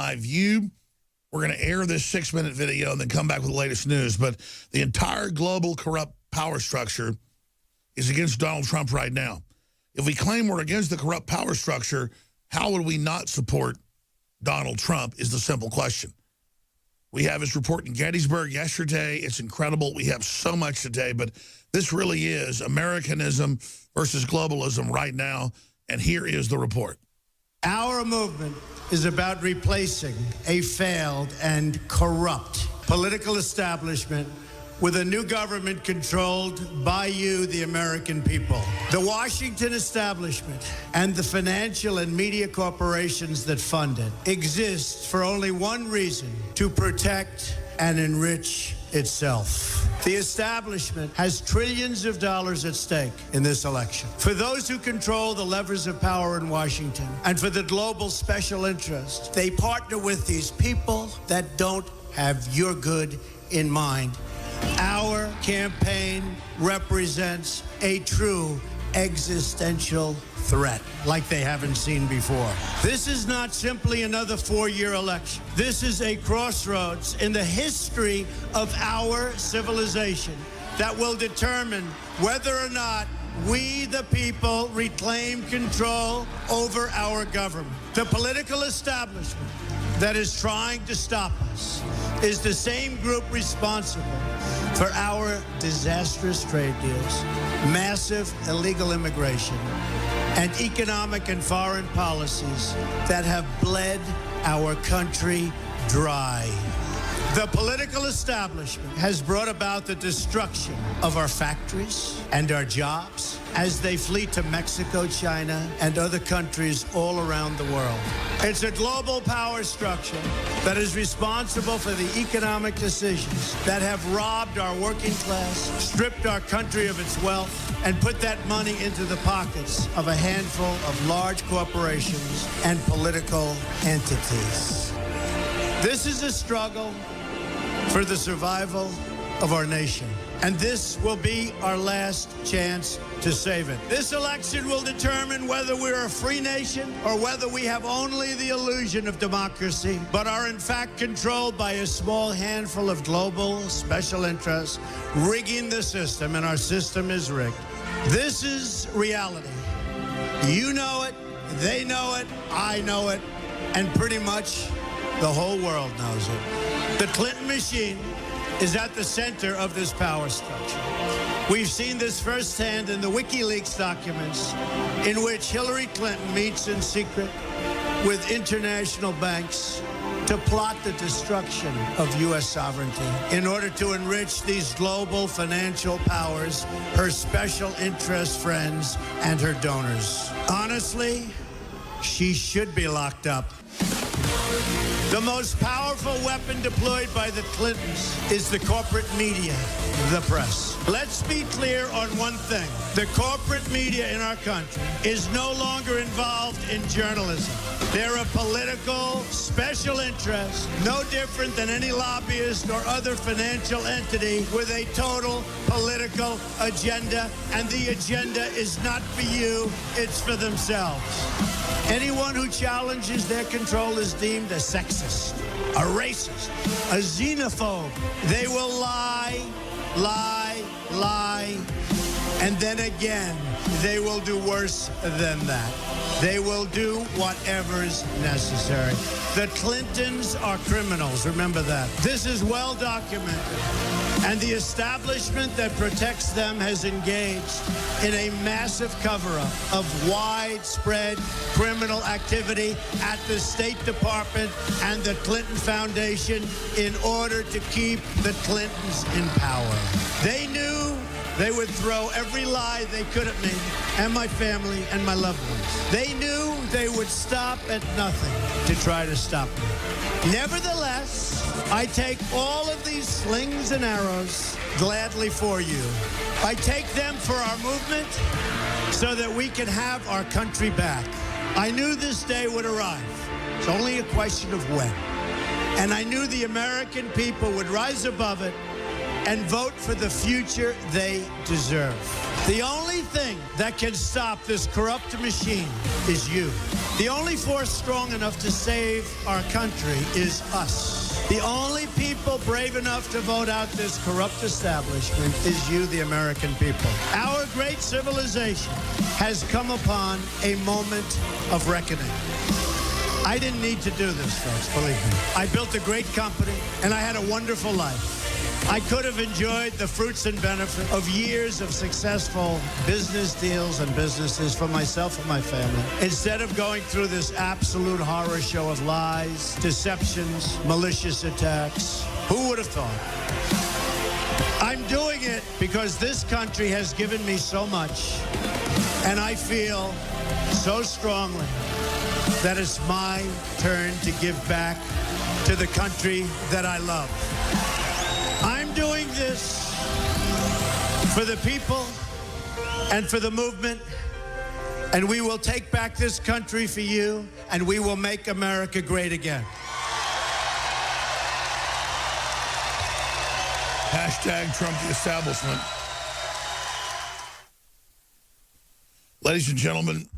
my view. We're going to air this 6-minute video and then come back with the latest news. But the entire global corrupt power structure is against Donald Trump right now. If we claim we're against the corrupt power structure, how would we not support Donald Trump is the simple question. We have his report in Gettysburg yesterday. It's incredible. We have so much today, but this really is Americanism versus globalism right now. And here is the report. Our movement is about replacing a failed and corrupt political establishment with a new government controlled by you, the American people. The Washington establishment and the financial and media corporations that fund it exist for only one reason: to protect and enrich itself. The establishment has trillions of dollars at stake in this election. For those who control the levers of power in Washington and for the global special interest, they partner with these people that don't have your good in mind. Our campaign represents a true existential threat like they haven't seen before. This is not simply another 4-year election. This is a crossroads in the history of our civilization that will determine whether or not we, the people, reclaim control over our government. The political establishment that is trying to stop us is the same group responsible for our disastrous trade deals, massive illegal immigration, and economic and foreign policies that have bled our country dry. The political establishment has brought about the destruction of our factories and our jobs as they flee to Mexico, China, and other countries all around the world. It's a global power structure that is responsible for the economic decisions that have robbed our working class, stripped our country of its wealth, and put that money into the pockets of a handful of large corporations and political entities. This is a struggle for the survival of our nation. And this will be our last chance to save it. This election will determine whether we're a free nation or whether we have only the illusion of democracy, but are in fact controlled by a small handful of global special interests rigging the system, and our system is rigged. This is reality. You know it, they know it, I know it, and pretty much the whole world knows it. The Clinton machine is at the center of this power structure. We've seen this firsthand in the WikiLeaks documents, in which Hillary Clinton meets in secret with international banks to plot the destruction of U.S. sovereignty in order to enrich these global financial powers, her special interest friends, and her donors. Honestly, she should be locked up. The most powerful weapon deployed by the Clintons is the corporate media, the press. Let's be clear on one thing. The corporate media in our country is no longer involved in journalism. They're a political special interest, no different than any lobbyist or other financial entity with a total political agenda, and the agenda is not for you, it's for themselves. Anyone who challenges their control is deemed a sexist, a racist, a xenophobe. They will lie, lie, lie, and then again, they will do worse than that. They will do whatever is necessary. The Clintons are criminals, remember that. This is well documented. And the establishment that protects them has engaged in a massive cover-up of widespread criminal activity at the State Department and the Clinton Foundation in order to keep the Clintons in power. They knew they would throw every lie they could at me and my family and my loved ones. They knew they would stop at nothing to try to stop me. Nevertheless, I take all of these slings and arrows gladly for you. I take them for our movement so that we can have our country back. I knew this day would arrive. It's only a question of when. And I knew the American people would rise above it and vote for the future they deserve. The only thing that can stop this corrupt machine is you. The only force strong enough to save our country is us. The only people brave enough to vote out this corrupt establishment is you, the American people. Our great civilization has come upon a moment of reckoning. I didn't need to do this, folks, believe me. I built a great company, and I had a wonderful life. I could have enjoyed the fruits and benefits of years of successful business deals and businesses for myself and my family, instead of going through this absolute horror show of lies, deceptions, malicious attacks. Who would have thought? I'm doing it because this country has given me so much, and I feel so strongly that it's my turn to give back to the country that I love. I'm doing this for the people and for the movement, and we will take back this country for you, and we will make America great again. Hashtag Trump the establishment. Ladies and gentlemen,